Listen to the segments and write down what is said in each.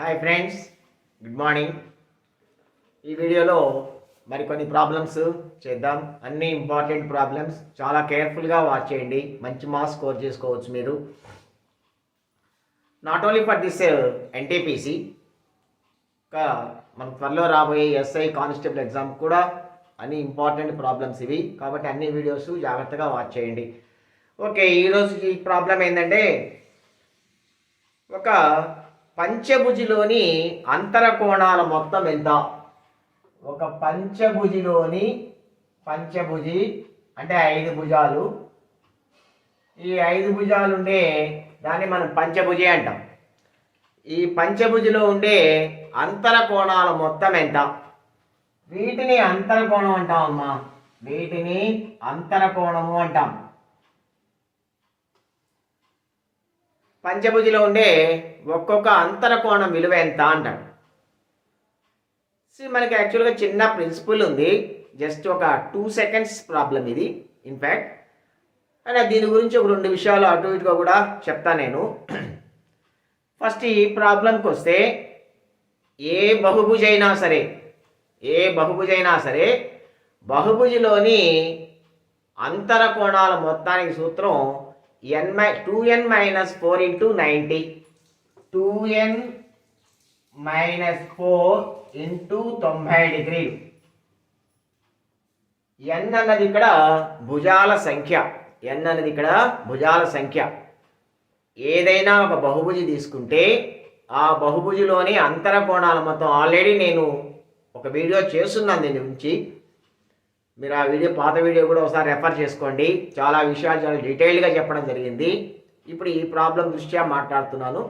Hi friends, good morning. ఈ వీడియోలో మరికొన్ని ప్రాబ్లమ్స్ చేద్దాం. అన్ని ఇంపార్టెంట్ ప్రాబ్లమ్స్, చాలా కేర్ఫుల్గా వాచ్ చేయండి. మంచి మార్క్స్ స్కోర్ చేసుకోవచ్చు మీరు. Not only for this NTPC, ఇంకా మన త్వరలో రాబోయే ఎస్ఐ కానిస్టేబుల్ ఎగ్జామ్ కూడా అన్ని ఇంపార్టెంట్ ప్రాబ్లమ్స్ ఇవి. కాబట్టి అన్ని వీడియోస్ జాగ్రత్తగా వాచ్ చేయండి. ఓకే, ఈరోజు ఈ ప్రాబ్లం ఏంటంటే, ఒక పంచభుజిలోని అంతర కోణాల మొత్తం ఎంత? ఒక పంచభుజిలోని, పంచభుజి అంటే 5 భుజాలు, ఈ 5 భుజాలు ఉండే దాన్ని మనం పంచభుజి అంటాం. ఈ పంచభుజిలో ఉండే అంతర కోణాల మొత్తం ఎంత? వీటిని అంతర కోణం అంటాం అమ్మా, వీటిని అంతర కోణము అంటాం. పంచభుజిలో ఉండే ఒక్కొక్క అంతర కోణం విలువ ఎంత అంటాడు. మనకి యాక్చువల్గా చిన్న ప్రిన్సిపల్ ఉంది, జస్ట్ ఒక 2 సెకండ్స్ ప్రాబ్లం ఇది. ఇన్ఫ్యాక్ట్ అండ్ దీని గురించి ఒక 2 విషయాలు అటు ఇటుగా కూడా చెప్తా నేను. ఫస్ట్ ఈ ప్రాబ్లంకి వస్తే, ఏ బహుభుజైనా సరే బహుభుజిలోని అంతర కోణాల మొత్తానికి సూత్రం 2n - 4 × 90. 2n - 4 × 90 డిగ్రీలు. n అన్నది ఇక్కడ భుజాల సంఖ్య. ఏదైనా ఒక బహుభుజి తీసుకుంటే ఆ బహుభుజిలోని అంతర కోణాల మొత్తం ఆల్రెడీ నేను ఒక వీడియో చేస్తున్నాను దీని గురించి. మీరు ఆ వీడియో, పాత వీడియో కూడా ఒకసారి రెఫర్ చేసుకోండి. చాలా విషయాలు చాలా డీటెయిల్గా చెప్పడం జరిగింది. ఇప్పుడు ఈ ప్రాబ్లం దృష్ట్యా మాట్లాడుతున్నాను.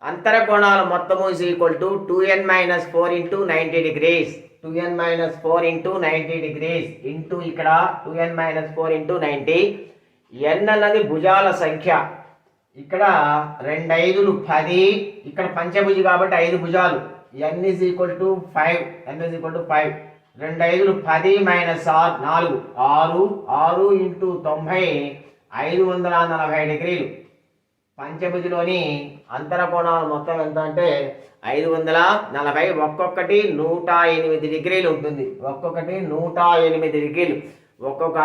అంతర కోణాల మొత్తము is equal to 2n - 4 × 90 degrees. 2n - 4 × 90 degrees into ఇక్కడ 2n - 4 × 90. n అన్నది భుజాల సంఖ్య. ఇక్కడ 2 5లు 10, ఇక్కడ పంచభుజి కాబట్టి 5 భుజాలు. n is equal to 5. 2 5లు 10 - 4 6. 6 × 90 540 డిగ్రీలు. పంచభుజిలోని అంతర కోణాలు మొత్తం ఎంత అంటే 540. ఒక్కొక్కటి 108 డిగ్రీలు ఉంటుంది. ఒక్కొక్క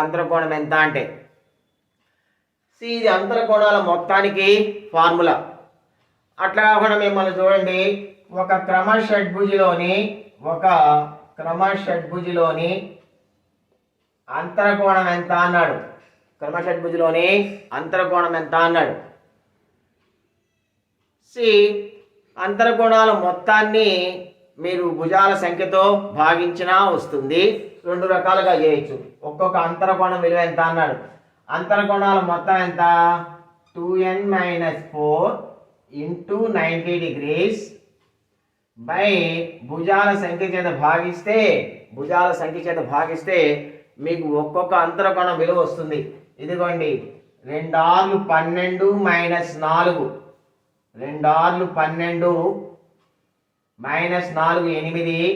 అంతర కోణం ఎంత అంటే, ఇది అంతర కోణాల మొత్తానికి ఫార్ములా. అట్లా కాకుండా మిమ్మల్ని చూడండి, ఒక క్రమషడ్భుజిలోని అంతర కోణం ఎంత అన్నాడు. అంతర కోణాల మొత్తాన్ని మీరు భుజాల సంఖ్యతో భాగించినా వస్తుంది. 2 రకాలుగా చేయొచ్చు. ఒక్కొక్క అంతర కోణం విలువ ఎంత అన్నాడు. అంతర కోణాల మొత్తం ఎంత? 2n - 4 × 90 డిగ్రీస్ బై భుజాల సంఖ్య చేత భాగిస్తే మీకు ఒక్కొక్క అంతర కోణం విలువ వస్తుంది. ఇదిగోండి, 2 6 12 - 4. 2 6 12 - 4 8.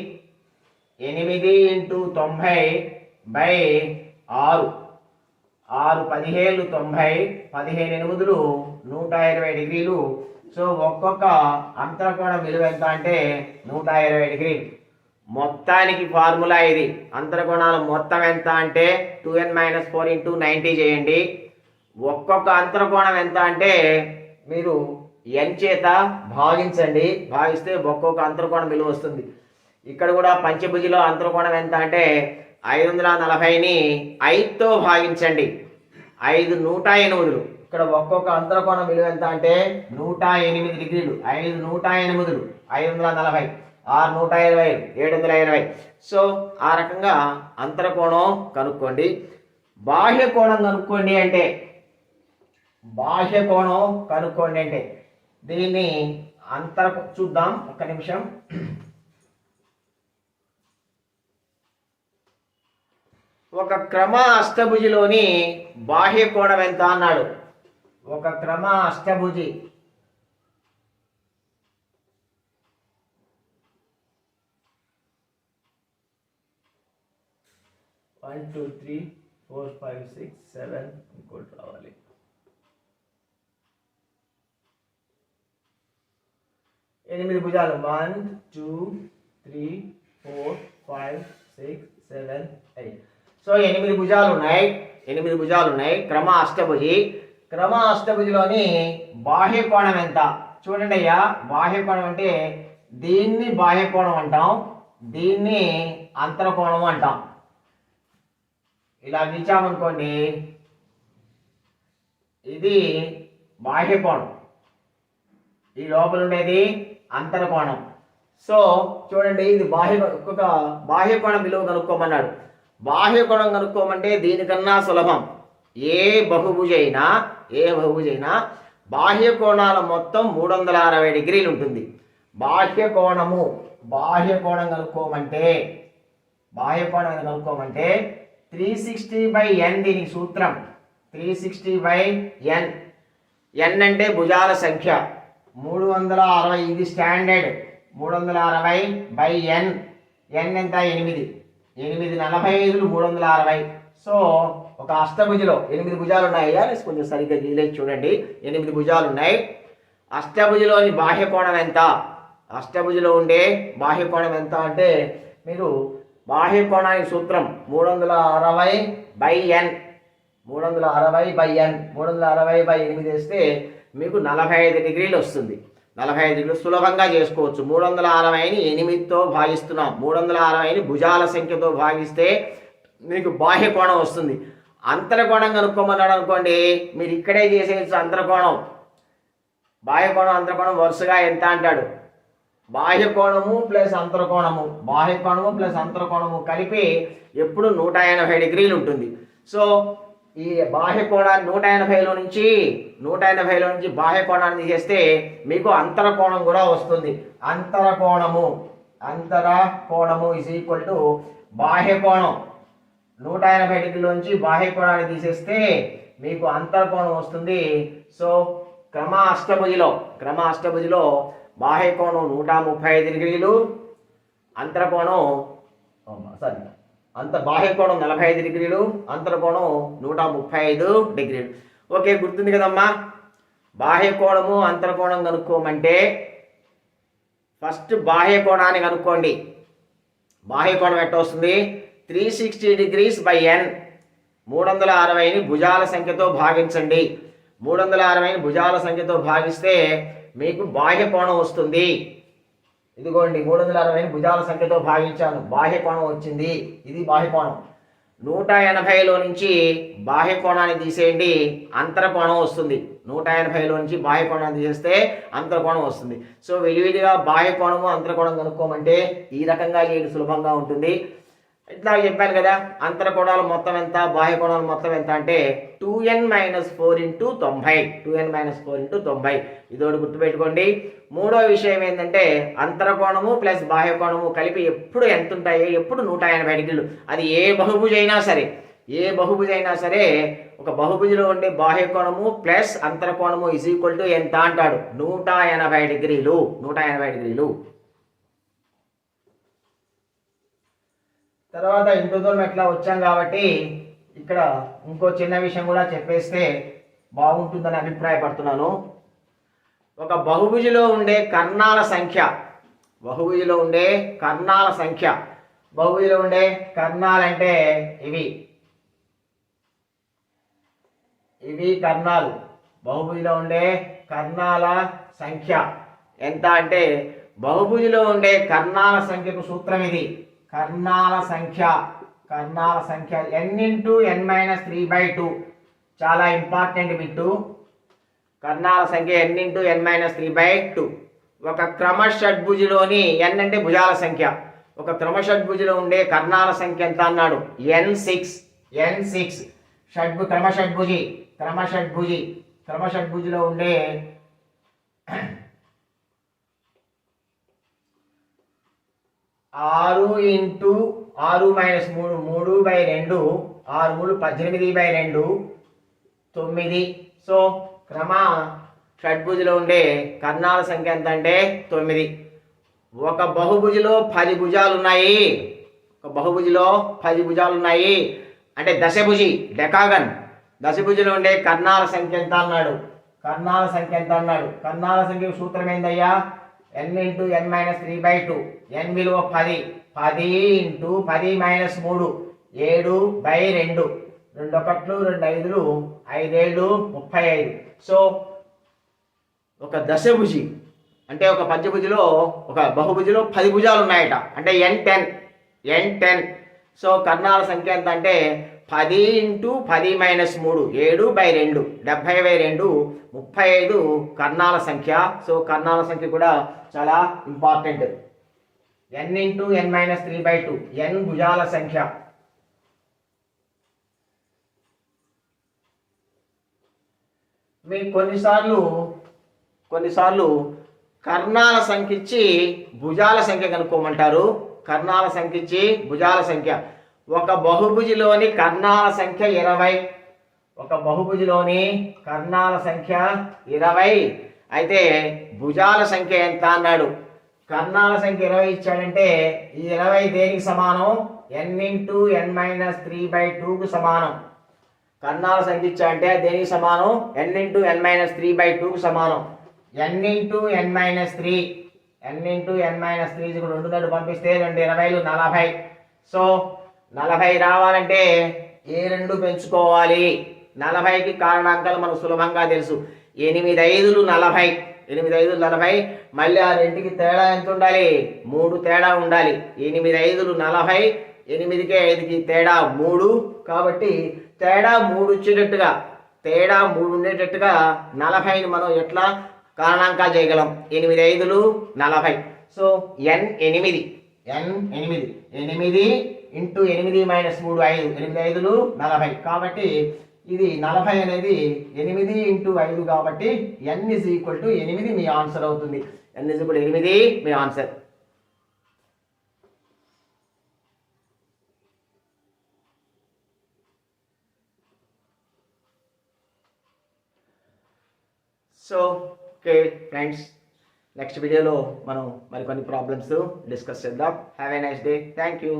8 × 90 బై 6. 6 17 90. 15 8 120 డిగ్రీలు. సో ఒక్కొక్క అంతర కోణం విలువ ఎంత అంటే 120 డిగ్రీలు. మొత్తానికి ఫార్ములా ఇది. అంతర కోణాల మొత్తం ఎంత అంటే 2n - 4 × 90 చేయండి. ఒక్కొక్క అంతర కోణం ఎంత అంటే మీరు n చేత భాగిస్తే ఒక్కొక్క అంతర కోణం విలువ వస్తుంది. ఇక్కడ కూడా పంచభుజిలో అంతర కోణం ఎంత అంటే 540ని 5తో భాగించండి. 5 108. ఇక్కడ ఒక్కొక్క అంతర కోణం విలువ ఎంత అంటే 108 డిగ్రీలు. 5 108 540, 6 120 720. సో ఆ రకంగా అంతర కోణం కనుక్కోండి. బాహ్య కోణం కనుక్కోండి అంటే దీన్ని చూద్దాం. ఒక్క నిమిషం. ఒక క్రమ అష్టభుజిలోని బాహ్య కోణం ఎంత అన్నాడు. ఒక క్రమ అష్టభుజి వన్ టూ త్రీ 4 5 6 7 ఇంకోటి రావాలి. 8 భుజాలు 1 2 3 4 5 6 7 8. సో 8 భుజాలు ఉన్నాయి. 8 భుజాలు ఉన్నాయి. క్రమ అష్టభుజి. క్రమ అష్టభుజిలోని బాహ్య కోణం ఎంత చూడండి అయ్యా. బాహ్య కోణం అంటే దీన్ని బాహ్య కోణం అంటాం, దీన్ని అంతరకోణం అంటాం. ఇలా గీచామనుకోండి, ఇది బాహ్య కోణం, ఈ లోపల ఉండేది అంతరకోణం. సో చూడండి, ఇది ఒక్కొక్క బాహ్య కోణం విలువ కనుక్కోమన్నాడు. బాహ్య కోణం కనుక్కోమంటే దీనికన్నా సులభం. ఏ బహుభుజైనా బాహ్య కోణాల మొత్తం 360 డిగ్రీలు ఉంటుంది. బాహ్య కోణం కనుక్కోమంటే 360/n. దీనికి సూత్రం 360/n. n అంటే భుజాల సంఖ్య 360. ఇది స్టాండర్డ్ 360/n. n ఎంత 8. 8 45 360. సో ఒక అష్టభుజిలో 8 భుజాలు ఉన్నాయా? కొంచెం సరిగ్గా గీలేసి చూడండి. 8 భుజాలు ఉన్నాయి. అష్టభుజిలోని బాహ్య కోణం ఎంత? అష్టభుజిలో ఉండే బాహ్య కోణం ఎంత అంటే మీరు బాహ్య కోణానికి సూత్రం 360/n. 360/n. 360/8 వేస్తే మీకు 45 డిగ్రీలు వస్తుంది. 45 డిగ్రీలు సులభంగా చేసుకోవచ్చు. 360ని 8తో భాగిస్తున్నాం. 360ని భుజాల సంఖ్యతో భాగిస్తే మీకు బాహ్య కోణం వస్తుంది. అంతరకోణం కనుక్కోమన్నాడు అనుకోండి, మీరు ఇక్కడే చేసేయచ్చు. అంతరకోణం, బాహ్య కోణం, అంతరకోణం వరుసగా ఎంత అంటాడు. బాహ్య కోణము ప్లస్ అంతరకోణము కలిపి ఎప్పుడు 180 డిగ్రీలు ఉంటుంది. సో ఈ బాహ్య కోణాన్ని 180లో నుంచి బాహ్య కోణాన్ని తీసేస్తే మీకు అంతరకోణం కూడా వస్తుంది. అంతరకోణము ఈజ్ ఈక్వల్ టు బాహ్య కోణం. 180 డిగ్రీల నుంచి బాహ్య కోణాన్ని తీసేస్తే మీకు అంతరకోణం వస్తుంది. సో క్రమ అష్టభుజిలో బాహ్య కోణం 135 డిగ్రీలు, అంతరకోణం బాహ్య కోణం 45 డిగ్రీలు, అంతరకోణం 135 డిగ్రీలు. ఓకే, గుర్తుంది కదమ్మా. బాహ్య కోణము అంతరకోణం కనుక్కోమంటే ఫస్ట్ బాహ్య కోణాన్ని కనుక్కోండి. బాహ్య కోణం ఎట్ట వస్తుంది? 360°/n. 360ని భుజాల సంఖ్యతో భాగించండి. 360ని భుజాల సంఖ్యతో భాగిస్తే మీకు బాహ్య కోణం వస్తుంది. ఇదిగోండి, 360ని భుజాల సంఖ్యతో భాగించాను, బాహ్య కోణం వచ్చింది. ఇది బాహ్య కోణం. 180లో నుంచి బాహ్య కోణాన్ని తీసేయండి, అంతరకోణం వస్తుంది. 180లో నుంచి బాహ్య కోణాన్ని తీసేస్తే అంతరకోణం వస్తుంది. సో విడివిడిగా బాహ్య కోణము అంతరకోణం కనుక్కోమంటే ఈ రకంగా చేయడం సులభంగా ఉంటుంది. ఇట్లా చెప్పాను కదా. అంతరకోణాలు మొత్తం ఎంత, బాహ్య కోణాలు మొత్తం ఎంత అంటే 2n - 4 × 90. ఇదోటి గుర్తుపెట్టుకోండి. మూడో విషయం ఏంటంటే అంతరకోణము ప్లస్ బాహ్య కోణము కలిపి ఎప్పుడు ఎంత ఉంటాయి? ఎప్పుడు 180 డిగ్రీలు. అది ఏ బహుభుజైనా సరే ఒక బహుభుజిలో ఉండే బాహ్య కోణము ప్లస్ అంతరకోణము ఈజ్ ఈక్వల్ టు ఎంత అంటాడు? 180 డిగ్రీలు. తర్వాత ఇంత దూరం ఎట్లా వచ్చాం కాబట్టి ఇక్కడ ఇంకో చిన్న విషయం కూడా చెప్పేస్తే బాగుంటుందని అభిప్రాయపడుతున్నాను. ఒక బహుభుజిలో ఉండే కర్ణాల సంఖ్య, బహుభుజిలో ఉండే కర్ణాలంటే ఇవి కర్ణాలు. బహుభుజిలో ఉండే కర్ణాల సంఖ్య ఎంత అంటే బహుభుజిలో ఉండే కర్ణాల సంఖ్యకు సూత్రం ఇది. కర్ణాల సంఖ్య n × n-3/2. చాలా ఇంపార్టెంట్ బిట్టు. కర్ణాల సంఖ్య n × n-3/2. ఒక క్రమ షడ్భుజిలోని n అంటే భుజాల సంఖ్య. ఒక క్రమ షడ్భుజిలో ఉండే కర్ణాల సంఖ్య ఎంత అన్నాడు? n6. క్రమ షడ్భుజిలో ఉండే 6 × 6 - 3 3/2. 6 3 18/2 9. సో క్రమ షడ్భుజిలో ఉండే కర్ణాల సంఖ్య ఎంత అంటే 9. ఒక బహుభుజిలో 10 భుజాలు ఉన్నాయి. అంటే దశభుజి, డెకాగన్. దశభుజిలో ఉండే కర్ణాల సంఖ్య ఎంత అన్నాడు? కర్ణాల సంఖ్య సూత్రం ఏందయ్యా? n into n minus 3/2, n విలువ 10, 10 ఇంటూ 10 మైనస్ 3, 7/2, 2 1 2 5, 5 35. సో ఒక దశభుజి అంటే ఒక పంచభుజిలో ఒక బహుభుజిలో 10 భుజాలు ఉన్నాయట, అంటే n10. సో కర్ణాల సంఖ్య ఎంత అంటే 10 ఇంటూ 10 మైనస్ 3, 7/2, 70/2, 35 కర్ణాల సంఖ్య. సో కర్ణాల సంఖ్య కూడా చాలా important. n into n minus 3/2, n భుజాల సంఖ్య. మీకు కొన్నిసార్లు కర్ణాల సంఖ్య ఇచ్చి భుజాల సంఖ్య కనుక్కోమంటారు. కర్ణాల సంఖ్య ఇచ్చి భుజాల సంఖ్య. ఒక బహుభుజిలోని కర్ణాల సంఖ్య 20, ఒక బహుభుజిలోని కర్ణాల సంఖ్య 20, అయితే భుజాల సంఖ్య ఎంత అన్నాడు. కర్ణాల సంఖ్య 20 ఇచ్చాడంటే ఈ 20 దేనికి సమానం? n ఇంటూ n మైనస్ 3/2కు సమానం. కర్ణాల సంఖ్య ఇచ్చాడంటే దేనికి సమానం? n ఇంటూ n మైనస్ 3/2కు సమానం. n into n minus 3, n into n minus 3 2 దడు పంపిస్తే 2 20లు 40. సో 40 రావాలంటే ఏ 2 పెంచుకోవాలి. 40కి కారణాంకాలు మనకు సులభంగా తెలుసు. 8 5లు 40, 8 5లు 40. మళ్ళీ ఆ రెండుకి తేడా ఎంత ఉండాలి? 3 తేడా ఉండాలి. 8 5లు 40, 8కి 5కి తేడా 3. కాబట్టి తేడా 3 వచ్చేటట్టుగా, తేడా 3 ఉండేటట్టుగా 40ని మనం ఎట్లా కారణాంకాలు చేయగలం? 8 5లు 40. So n8 8 into 8 minus 3 5, 8 5లు 40. కాబట్టి ఇది 40 అనేది 8 ఇంటూ 5 కాబట్టి n is equal to 8 me answer అవుతుంది. n is equal 8 me answer. So okay friends, next వీడియోలో మనం మరికొన్ని ప్రాబ్లమ్స్ డిస్కస్ చేద్దాం. Have a nice day. Thank you.